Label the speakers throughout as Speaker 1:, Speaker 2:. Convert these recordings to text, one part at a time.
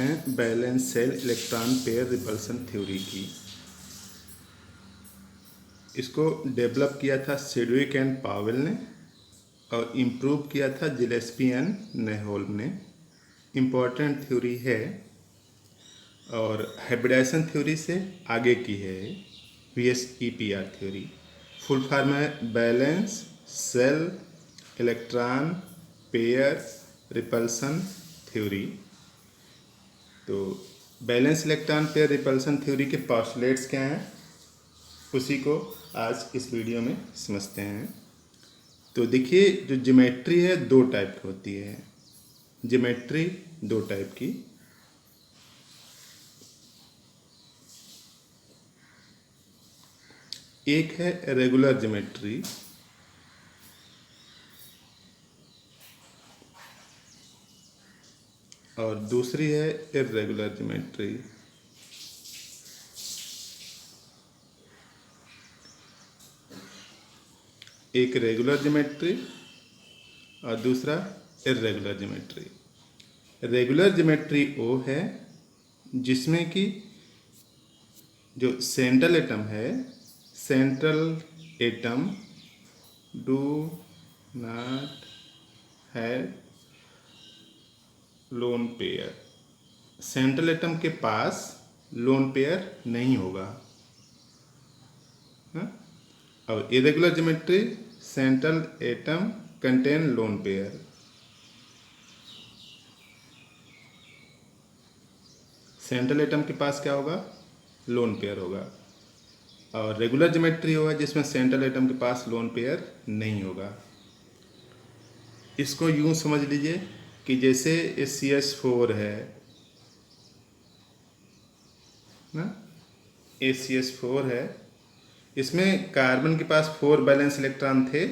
Speaker 1: Balance shell electron pair repulsion theory की। इसको develop किया था सेडविक एंड पावेल ने और इम्प्रूव किया था जिलेस्पी एंड नेहोल्म ने। इम्पॉर्टेंट थ्योरी है और हाइब्रिडाइजेशन थ्योरी से आगे की है VSEPR थ्योरी। फुल फॉर्म है valence shell electron pair repulsion theory. तो valence electron pair repulsion theory के पोस्टुलेट्स क्या हैं, उसी को आज इस वीडियो में समझते हैं। तो देखिए, जो ज्योमेट्री है दो टाइप की होती है। ज्योमेट्री दो टाइप की, एक है रेगुलर ज्योमेट्री और दूसरी है इर्रेगुलर ज्योमेट्री। एक रेगुलर ज्योमेट्री और दूसरा इर्रेगुलर ज्योमेट्री। रेगुलर ज्योमेट्री वो है जिसमें कि जो सेंट्रल एटम है, central atom do not have lone pair. Central atom के पास लोन पेयर नहीं होगा। और irregular geometry, central atom contain lone pair. Central atom के पास क्या होगा? लोन पेयर होगा। और रेगुलर ज्योमेट्री होगा जिसमें सेंट्रल एटम के पास लोन पेयर नहीं होगा। इसको यूं समझ लीजिए कि जैसे ACH4 है ना, ACH4 है, इसमें कार्बन के पास 4 बैलेंस इलेक्ट्रॉन थे,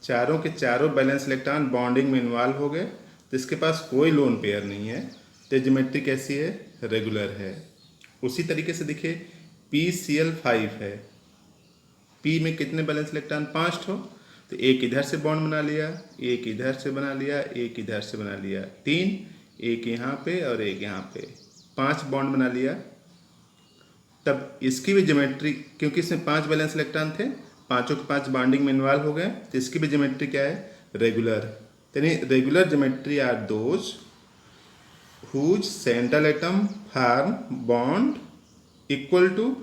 Speaker 1: चारों के चारों बैलेंस इलेक्ट्रॉन बॉन्डिंग में इन्वॉल्व हो गए, तो इसके पास कोई लोन पेयर नहीं है। तो ज्योमेट्री कैसी है? रेगुलर है। उसी तरीके से देखिए PCl5 है, P में कितने बैलेंस इलेक्ट्रॉन? 5 ठो। तो एक इधर से बॉन्ड बना लिया, एक इधर से बना लिया, एक इधर से बना लिया, 3, एक यहाँ पे और एक यहाँ पे, 5 बॉन्ड बना लिया। तब इसकी भी ज्योमेट्री, क्योंकि इसमें 5 बैलेंस इलेक्ट्रॉन थे, पांचों के 5 बॉन्डिंग में इन्वॉल्व हो गए, तो इसकी भी ज्योमेट्री क्या है? रेगुलर। यानी regular geometry are those whose central atom form bond equal to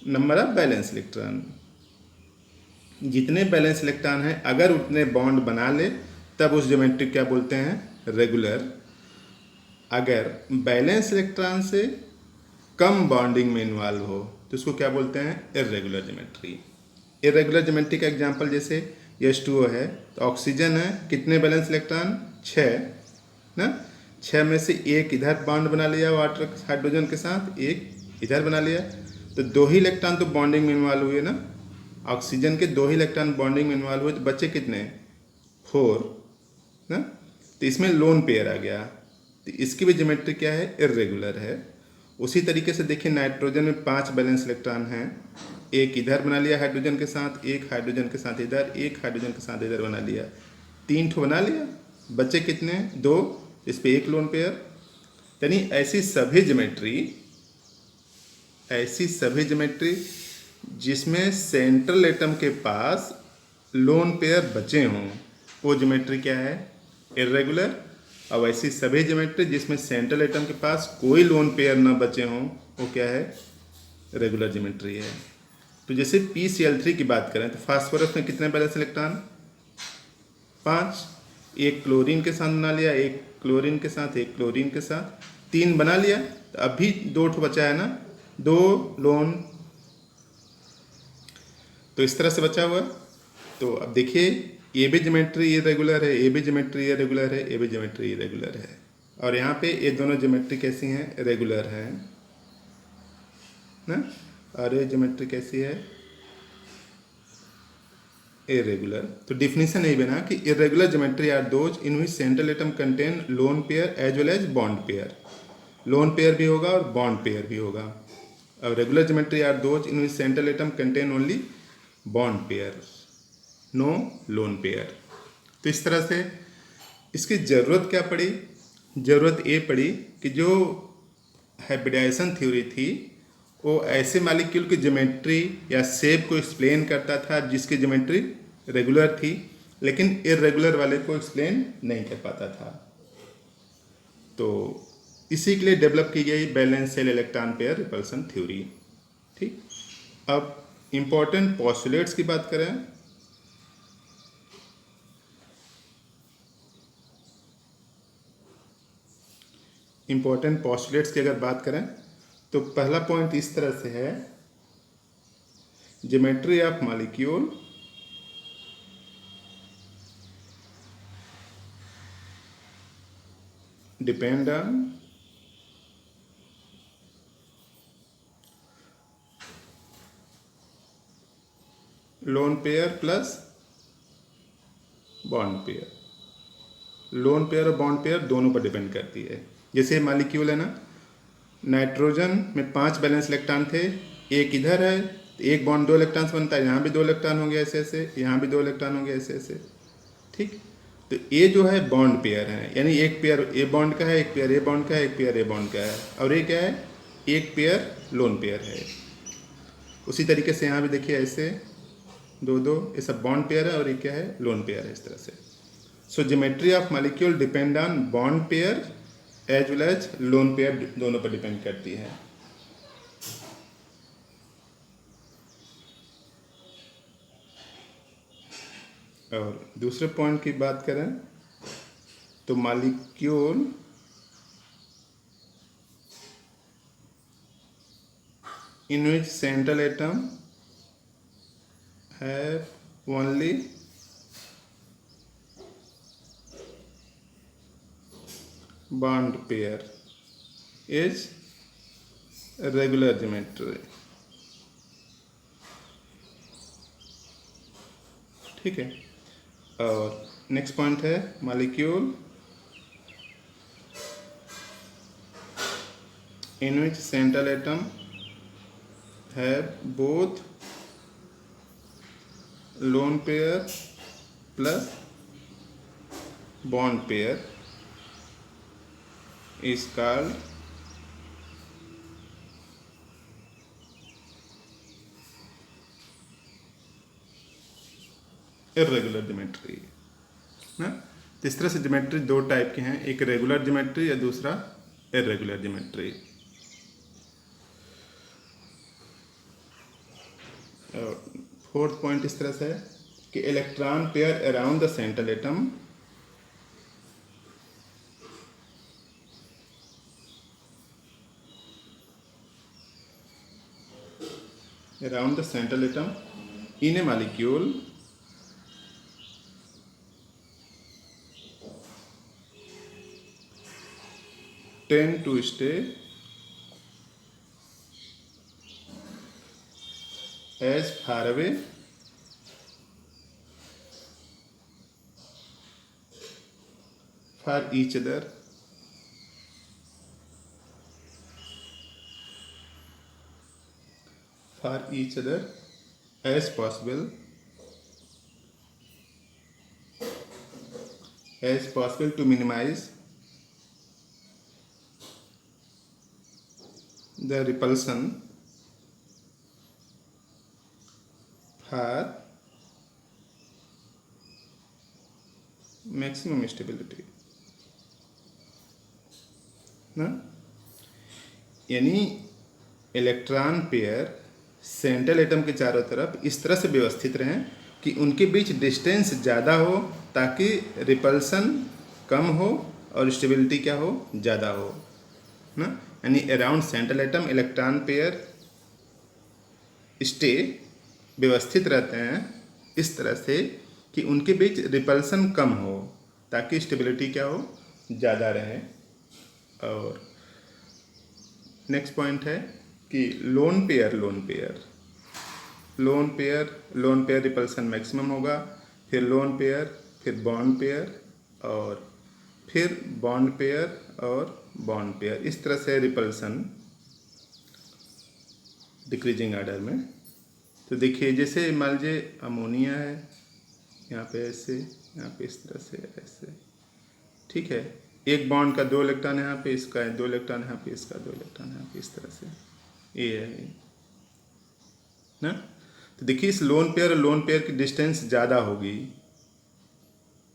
Speaker 1: number of valence electron. जितने बैलेंस इलेक्ट्रॉन हैं अगर उतने बॉन्ड बना ले तब उस ज्योमेट्री क्या बोलते हैं? रेगुलर। अगर बैलेंस इलेक्ट्रॉन से कम बॉन्डिंग में इन्वॉल्व हो तो उसको क्या बोलते हैं? Irregular geometry. इर्रेगुलर ज्योमेट्री का एग्जांपल जैसे H2O है, तो ऑक्सीजन है, कितने बैलेंस इलेक्ट्रॉन? 6 ना। 6 में से एक इधर बॉन्ड बना लिया वाटर हाइड्रोजन के साथ, एक इधर बना लिया, तो 2 ही इलेक्ट्रॉन तो बॉन्डिंग में इन्वॉल्व हुए ना। ऑक्सीजन के 2 ही इलेक्ट्रॉन बॉन्डिंग में इन्वॉल्व हुए, तो बच्चे कितने? 4 ना। तो इसमें लोन पेयर आ गया, तो इसकी भी ज्योमेट्री क्या है? इर्रेगुलर है। उसी तरीके से देखिए नाइट्रोजन में 5 बैलेंस इलेक्ट्रॉन हैं, एक इधर बना लिया हाइड्रोजन के साथ, एक हाइड्रोजन के साथ इधर, एक हाइड्रोजन के साथ इधर बना लिया, 3 ठो बना लिया, बच्चे कितने? 2, इस पे एक लोन पेयर। यानी ऐसी सभी ज्योमेट्री जिसमें सेंट्रल एटम के पास लोन पेयर बचे हों, वो ज्योमेट्री क्या है? इर्रेगुलर। और ऐसी सभी ज्योमेट्री जिसमें सेंट्रल एटम के पास कोई लोन पेयर न बचे हों, वो क्या है? रेगुलर ज्योमेट्री है। तो जैसे PCl3 की बात करें तो फास्फोरस में कितने बैलेंस इलेक्ट्रॉन? 5। एक क्लोरीन के साथ बना लिया, एक क्लोरीन के साथ, एक क्लोरीन के साथ, 3 बना लिया, तो अभी 2 ठो बचा है ना, 2 लोन। तो इस तरह से बचा हुआ। तो अब देखिए ये भी ज्योमेट्री इरेगुलर है, ये भी ज्योमेट्री इरेगुलर है, ये भी ज्योमेट्री इरेगुलर है, और यहाँ पे ये दोनों ज्योमेट्री कैसी हैं? रेगुलर है ना। और ये ज्योमेट्री कैसी है? इरेगुलर। तो डिफिनीशन यही बना कि irregular geometry are those in which central atom contain lone pair as well as bond pair. Lone pair भी होगा और बॉन्ड पेयर भी होगा। और regular geometry are those in which central atom contain only bond pair, no lone pair. तो इस तरह से इसकी ज़रूरत क्या पड़ी? ज़रूरत ये पड़ी कि जो हाइब्रिडाइजेशन थ्योरी थी वो ऐसे मॉलिक्यूल की ज्योमेट्री या शेप को एक्सप्लेन करता था जिसकी ज्योमेट्री रेगुलर थी, लेकिन इरेगुलर वाले को एक्सप्लेन नहीं कर पाता था। तो इसी के लिए डेवलप की गई balance shell electron pair repulsion theory. ठीक, अब इम्पोर्टेंट पोस्टुलेट्स की बात करें इम्पोर्टेंट पोस्टुलेट्स की अगर बात करें तो पहला पॉइंट इस तरह से है, geometry of molecule depend on lone pair plus bond pair. Lone pair और बॉन्ड पेयर दोनों पर डिपेंड करती है। जैसे मॉलिक्यूल है ना, नाइट्रोजन में 5 बैलेंस इलेक्ट्रॉन थे, एक इधर है तो एक बॉन्ड 2 इलेक्ट्रॉन से बनता है, यहाँ भी 2 इलेक्ट्रॉन होंगे ऐसे ऐसे, यहाँ भी 2 इलेक्ट्रॉन होंगे ऐसे ऐसे। ठीक, तो ये जो है बॉन्ड पेयर है, यानी एक पेयर ए बॉन्ड का है, एक पेयर ए बॉन्ड का है, एक पेयर ए बॉन्ड का है, और ये क्या है, एक पेयर लोन पेयर है। उसी तरीके से यहाँ भी देखिए ऐसे 2 ये सब बॉन्ड पेयर है और ये क्या है, लोन पेयर है, इस तरह से। So geometry of molecule depend on bond pair as well as lone pair, दोनों पर डिपेंड करती है। और दूसरे पॉइंट की बात करें तो molecule in which central atom have only bond pair is regular geometry। ठीक है, और नेक्स्ट पॉइंट है molecule in which central atom have both lone pair plus bond pair is called irregular geometry ना। तो इस तरह से ज्योमेट्री 2 टाइप के हैं, एक रेगुलर ज्योमेट्री या दूसरा इरेगुलर ज्योमेट्री। फोर्थ पॉइंट इस तरह से है कि electron pair around the central atom in a molecule tend to stay as far away for each other as possible to minimize the repulsion for maximum stability ना। यानी electron pair central atom के चारों तरफ इस तरह से व्यवस्थित रहें कि उनके बीच डिस्टेंस ज़्यादा हो ताकि रिपल्सन कम हो और स्टेबिलिटी क्या हो, ज़्यादा हो ना। यानी around central atom electron pair stay व्यवस्थित रहते हैं इस तरह से कि उनके बीच रिपल्सन कम हो ताकि स्टेबिलिटी क्या हो, ज़्यादा रहे। और नेक्स्ट पॉइंट है कि लोन पेयर रिपल्सन मैक्सिमम होगा, फिर लोन पेयर, फिर बॉन्ड पेयर, और फिर बॉन्ड पेयर और बॉन्ड पेयर, इस तरह से रिपल्सन डिक्रीजिंग ऑर्डर में। तो देखिए जैसे मान लीजिए अमोनिया है, यहाँ पे ऐसे, यहाँ पे इस तरह से ऐसे, ठीक है। एक बॉन्ड का 2 इलेक्ट्रॉन यहाँ पे, इसका है 2 इलेक्ट्रॉन यहाँ पे, इसका 2 इलेक्ट्रॉन यहाँ पे, इस तरह से ये है ये ना। तो देखिए इस लोन पेयर और लोन पेयर की डिस्टेंस ज़्यादा होगी।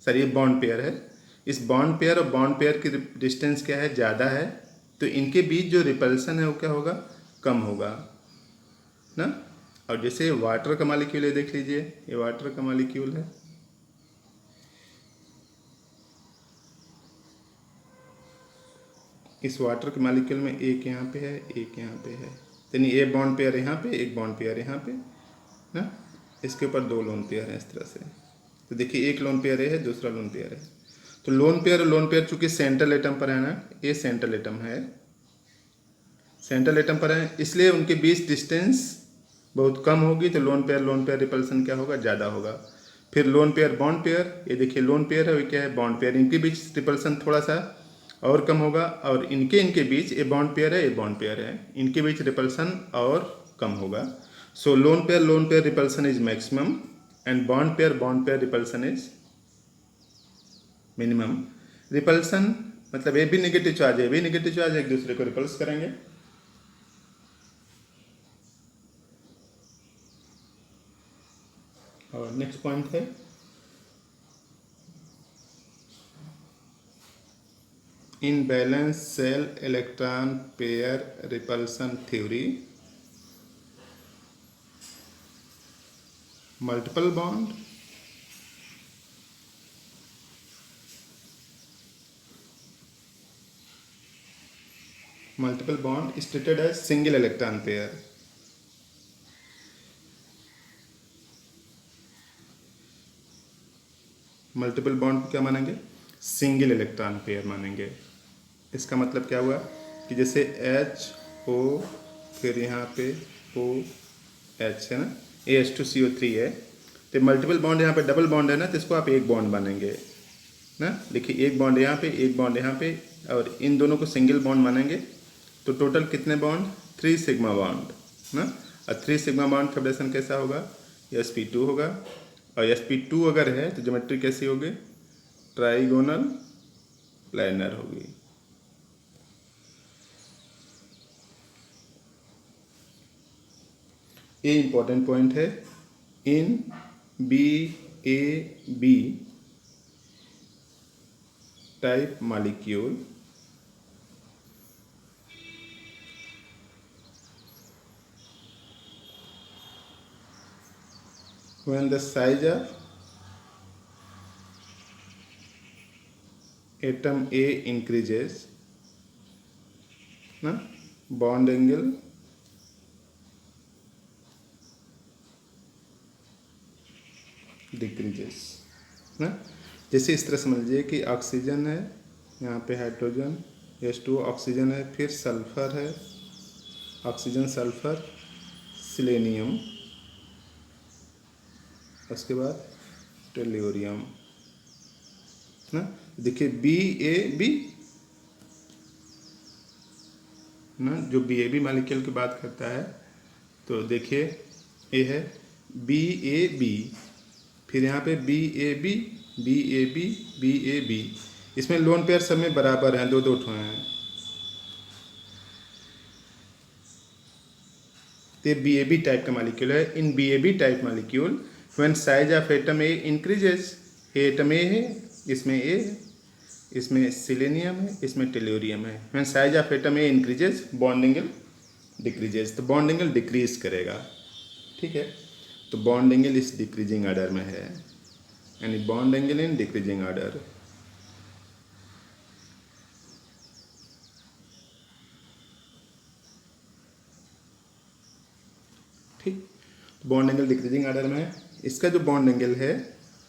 Speaker 1: सर ये बॉन्ड पेयर है, इस बॉन्ड पेयर और बॉन्ड पेयर की डिस्टेंस क्या है, ज़्यादा है, तो इनके बीच जो रिपल्सन है वो क्या होगा, कम होगा ना। और जैसे वाटर का मॉलिक्यूल है, देख लीजिए ये वाटर का मॉलिक्यूल है, इस वाटर के मॉलिक्यूल में एक यहाँ पे है, एक यहाँ पे है, यानी एक बॉन्ड पेयर यहाँ पे, एक बॉन्ड पेयर यहाँ पे ना, इसके ऊपर 2 लोन पेयर हैं इस तरह से। तो देखिए एक लोन पेयर है, दूसरा लोन पेयर है। तो लोन पेयर और लोन पेयर चूंकि सेंट्रल एटम पर है ना, ये सेंट्रल एटम है, सेंट्रल एटम पर है, इसलिए उनके बीच डिस्टेंस बहुत कम होगी, तो लोन पेयर रिपल्सन क्या होगा, ज़्यादा होगा। फिर लोन पेयर बॉन्ड पेयर, ये देखिए लोन पेयर है, वो क्या है, बॉन्ड पेयर, इनके बीच रिपल्सन थोड़ा सा और कम होगा, और इनके बीच ये बॉन्ड पेयर है, ये बॉन्ड पेयर है, इनके बीच रिपल्सन और कम होगा। So lone pair repulsion is maximum and bond pair repulsion is minimum. Repulsion मतलब ये भी नेगेटिव चार्ज है, ये भी नेगेटिव चार्ज, एक दूसरे को रिपल्स करेंगे। और नेक्स्ट पॉइंट है in balance shell electron pair repulsion theory multiple bond is treated as single electron pair. Multiple bond को क्या मानेंगे, सिंगल इलेक्ट्रॉन पेयर मानेंगे। इसका मतलब क्या हुआ कि जैसे HO फिर यहाँ पे OH है ना, AH2CO3 है, तो मल्टीपल बॉन्ड यहाँ पे डबल बॉन्ड है ना, तो इसको आप एक बॉन्ड मानेंगे ना। देखिए एक बॉन्ड यहाँ पे, एक बॉन्ड यहाँ पे, और इन दोनों को सिंगल बॉन्ड मानेंगे, तो टोटल कितने बॉन्ड, 3 सिग्मा बॉन्ड ना। और 3 सिग्मा बॉन्ड फॉर्मेशन कैसा होगा, sp2 होगा, और sp2 अगर है तो ज्योमेट्री कैसी होगी, ट्राइगोनल प्लानर होगी। ये इंपॉर्टेंट पॉइंट है, इन BAB type molecule when the size of atom A increases ना, bond angle decreases ना। जैसे इस तरह समझ लीजिए कि ऑक्सीजन है, यहाँ पे हाइड्रोजन H2O, ऑक्सीजन है, फिर सल्फर है, ऑक्सीजन सल्फर सिलेनियम, उसके बाद टेल्यूरियम ना। देखिए BAB ना, जो BAB मॉलिक्यूल की बात करता है, तो देखिए ये है BAB, फिर यहाँ पे BAB, इसमें लोन पेयर सब में बराबर हैं, 2-2 ठो हैं, तो ये BAB टाइप का मॉलिक्यूल है। इन BAB type molecule when size of atom A increases, atom A है, इसमें ए, इसमें सिलेनियम है, इसमें टेल्यूरियम है, when size of atom A increases bond angle decreases, तो बॉन्ड एंगल डिक्रीज करेगा, ठीक है। तो बॉन्ड एंगल इस डिक्रीजिंग ऑर्डर में है, यानी bond angle in decreasing order. ठीक, बॉन्ड एंगल डिक्रीजिंग ऑर्डर में है। इसका जो बॉन्ड एंगल है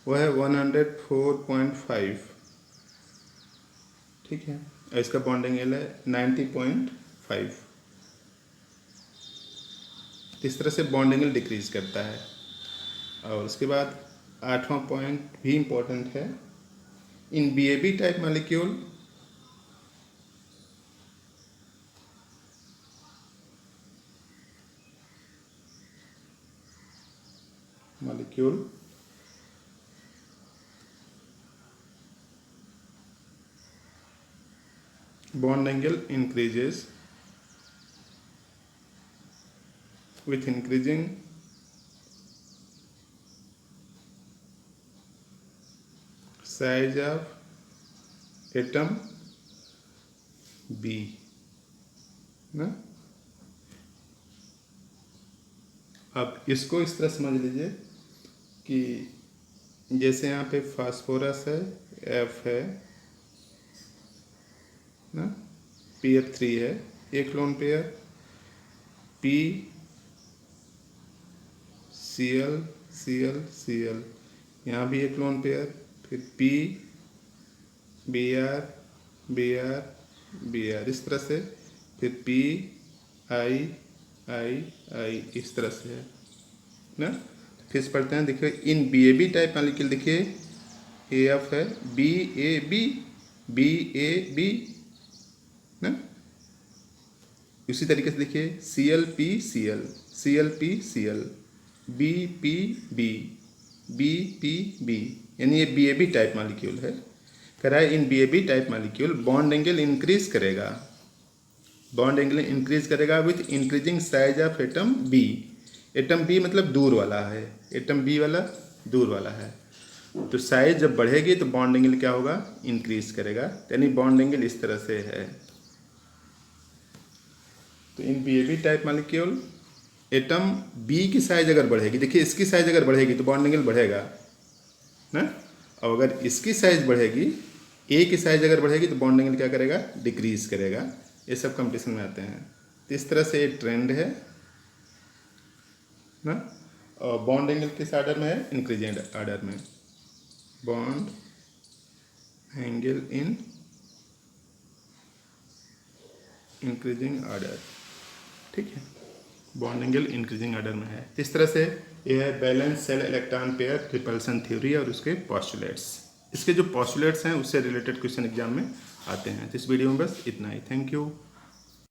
Speaker 1: वो है 104.5, ठीक है, और इसका बॉन्ड एंगल है 90.5। इस तरह से बॉन्ड एंगल डिक्रीज करता है। और उसके बाद 8वां पॉइंट भी इम्पोर्टेंट है, इन BAB type molecule bond angle increases with increasing size of atom B ना। अब इसको इस तरह समझ लीजिए कि जैसे यहाँ पे फास्फोरस है, F है ना, PF3 है, एक lone pair, P Cl Cl Cl, यहाँ भी एक लोन पेयर, फिर P Br Br Br, इस तरह से, फिर P I I I, इस तरह से है ना। फिर से पढ़ते हैं, देखिए इन BAB टाइप मॉलिक्यूल, देखिए AF है, BAB BAB ना। उसी तरीके से देखिए ClPCl ClPCl BPB BPB, यानी ये BAB टाइप मॉलिक्यूल है। कह रहा है इन BAB type molecule bond angle increase करेगा, बॉन्ड एंगल इंक्रीज करेगा with increasing size of atom B। Atom B मतलब दूर वाला है, एटम B वाला दूर वाला है। तो साइज जब बढ़ेगी तो बॉन्ड एंगल क्या होगा, इंक्रीज करेगा, यानी बॉन्ड एंगल इस तरह से है। तो इन BAB type molecule atom B की साइज अगर बढ़ेगी, देखिए इसकी साइज अगर बढ़ेगी तो बॉन्ड एंगल बढ़ेगा ना। और अगर इसकी साइज बढ़ेगी, A की साइज अगर बढ़ेगी तो बॉन्ड एंगल क्या करेगा, डिक्रीज करेगा। ये सब कंपटीशन में आते हैं। तो इस तरह से ये ट्रेंड है ना। और बॉन्ड एंगल किस ऑर्डर में है, इंक्रीजिंग ऑर्डर में, bond angle in increasing order, ठीक है, बॉन्ड एंगल इंक्रीजिंग ऑर्डर में है। इस तरह से यह है valence shell electron pair repulsion theory और उसके पॉस्टुलेट्स। इसके जो पॉस्टुलेट्स हैं उससे रिलेटेड क्वेश्चन एग्जाम में आते हैं। तो इस वीडियो में बस इतना ही। Thank you.